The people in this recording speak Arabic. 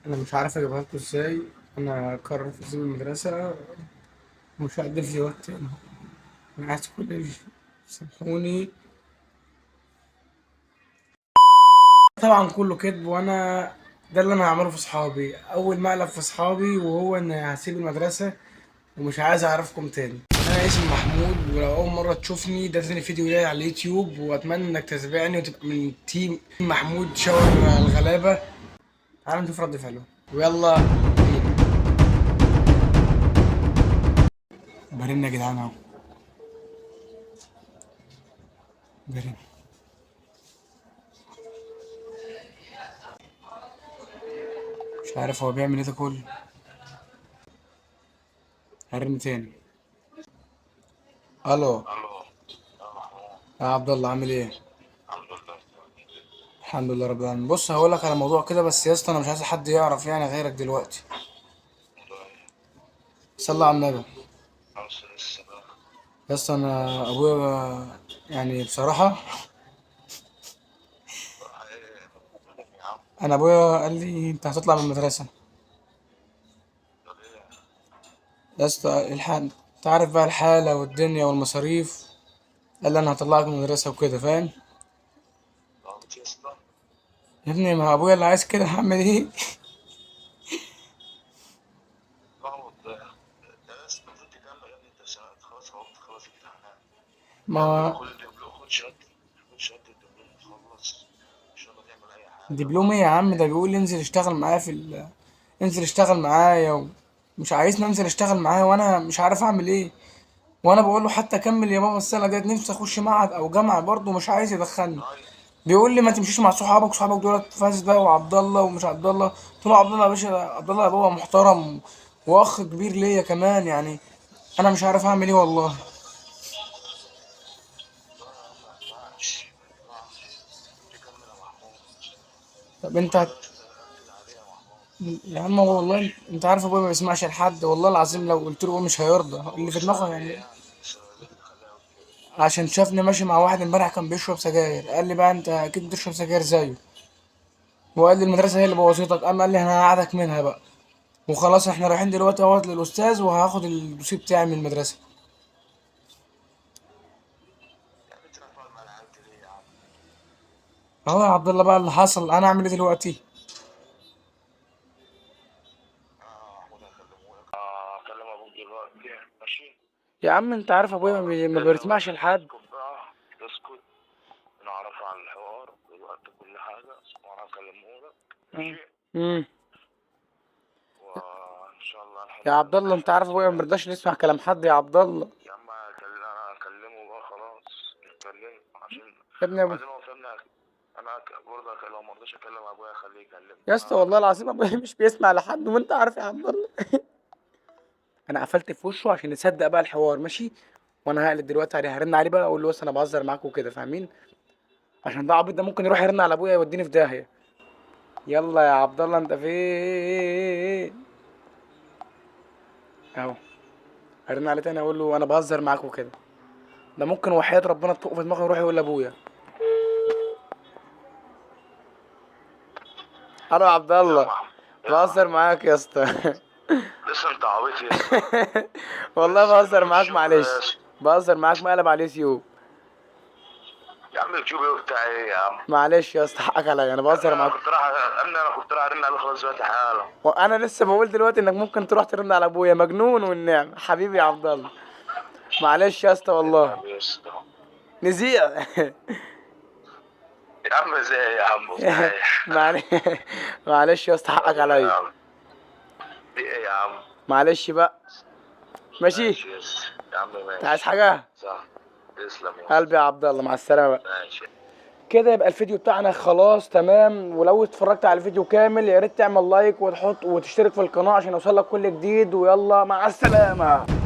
انا مش عارف اجيبها لكم ازاي. انا قررت اسيب المدرسه ومش هقدم في وقت تاني. انا عايز كل سامحوني. طبعا كله كذب، وانا ده اللي انا هعمله في صحابي اول ما اقلب في صحابي، وهو ان هسيب المدرسه ومش عايز اعرفكم تاني. انا اسمي محمود، ولو اول مره تشوفني ده تاني فيديو ليا على اليوتيوب، واتمنى انك تتابعني وتبقى من تيم محمود شاور الغلابه. تعالوا نشوف رد فعله ويلا بينا. برن يا جدعان اهو. برن. مش عارف هو بيعمل ايه ده كله. هرن تاني. الو. الو. يا محمود. يا عبد الله عامل ايه؟ الحمد لله. الحمد لله رب العالمين. بص هقول لك على موضوع كده، بس يا اسطى انا مش عايز حد يعرف يعني غيرك دلوقتي. والله. صلى على النبي. خمسة السلام. يا اسطى انا ابويا يعني بصراحه، راح ايه يا عم؟ انا ابويا قال لي انت هتطلع من المدرسه. طب ايه؟ يا اسطى الحال، انت عارف بقى الحاله والدنيا والمصاريف. قال لي انا هطلعك من المدرسه وكده، فاهم؟ ضغط يا اسطى. يا ابني ما ابويا اللي عايز كده، هعمل ايه؟ ضغط ده. ده لسه المفروض تكمل يا ابني، انت في سنة خلاص اهو خلاص الامتحانات. كمل، ما خد الدبلوم، خد شهادة. خد شهادة الدبلوم خلص. ان شاء الله تعمل اي حاجة دبلوم ايه بعد يا عم؟ ده كده. بيقول لي انزل اشتغل معايا انزل اشتغل معايا، ومش عايزني انزل اشتغل معايا، وانا مش عارف اعمل ايه. وانا بقول له حتى كمل يا بابا السنه ديت، نفسي اخش معهد او جامعه، برضه مش عايز يدخلني. طيب. بيقول لي ما تمشيش مع صحابك، صحابك دولت فاسد بقى، وعبد الله ومش عبد الله. قلت له عبد الله يا باشا، عبد الله يا بابا محترم واخ كبير ليا كمان يعني. انا مش عارف اعمل ايه والله. ما ينفعش ما ينفعش. تكمل يا محمود. طب كل انت حاجة لازم تركز عليها يا محمود. يا عم والله انت عارف ابويا ما بيسمعش لحد، والله العظيم لو قلت له هو مش هيرضى اللي في دماغه والسبب ايه يعني. يعني؟ السبب ايه اللي خلاه يقول كده؟ عشان شافني ماشي مع واحد امبارح كان بيشرب سجاير، قال لي بقى انت اكيد بتشرب سجاير زيه، وقال لي المدرسه هي اللي بوظتك، قال لي انا هقعدك منها بقى. وخلاص احنا رايحين دلوقتي اهوت للاستاذ، وهاخد الدوسي بتاعي من المدرسه. يا عم انت رايح مع العيال دي ليه يا عم؟ اهو يا عبد الله بقى اللي حصل، انا اعمل ايه دلوقتي؟ محمود هكلمهولك. هكلم ابوك دلوقتي ماشي. يا عم انت عارف ابويا ما كلمك بيسمعش لحد. اسكت بقى. اسكت. نعرف عن الحوار دلوقتي كل حاجة. وانا هكلمهولك ماشي. امم وان شاء الله يا نحل عبد الله انت عارف ابويا ما المشكلة بيرضاش دي. نسمع كلام حد يا عبد الله. يا عم انا هكلمه بقى خلاص. نتكلم عشان يا ابني بعدين هو فهمنا. انا برضه لو مرضاش اكلم ابويا اخليه يكلمني، يا اسطى انا والله هكلمه العظيم ابويا دلوقتي. مش بيسمع لحد، وانت عارف يا عبد الله. انا قفلت في وشه عشان يصدق بقى الحوار ماشي. وانا هقلب دلوقتي عليه، هرن عليه بقى اقول له بس انا بهزر معاك وكده، فاهمين؟ عشان ده عبيط، ده ممكن يروح يرن على ابويا يوديني في داهيه. يلا يا عبد الله انت فين؟ اهو. هرن عليه تاني اقول له انا بهزر معاك وكده. ده ممكن وحياة ربنا تطق في دماغه يروح يقول لابويا. الو يا عبد يا الله. محمود. يا بهزر محمود. معاك يا اسطى. لسه انت عبيط يا اسطى. والله لسه بهزر في معاك الشغل يا معلش. اسطى. بهزر معاك، مقلب على اليوتيوب. يا عم اليوتيوب ايه وبتاع ايه يا عم؟ معلش يا اسطى حقك عليا، انا يا ابني بهزر انا معاك. كنت رايح يا ابني انا كنت رايح ارن عليه خلاص دلوقتي حالا. وانا لسه بقول دلوقتي انك ممكن تروح ترن على ابويا، مجنون والنعم حبيبي يا عبد الله. معلش يا اسطى والله. اتعب يا اسطى. نزيع. يا عم ازاي يا عم ازاي؟ معلش. معلش يا اسطى حقك يلا يا عليا. عم. في ايه يا عم؟ معلش بقى. ماشي. ماشي يا اسطى يا عم انت عايز ماشي. حاجه؟ صح. تسلم يا اسطى. قلبي يا عبد الله، مع السلامه بقى. ماشي. كده يبقى الفيديو بتاعنا خلاص تمام. ولو اتفرجت على الفيديو كامل يا ريت تعمل لايك وتحط وتشترك في القناه عشان يوصلك كل جديد. ويلا مع السلامه.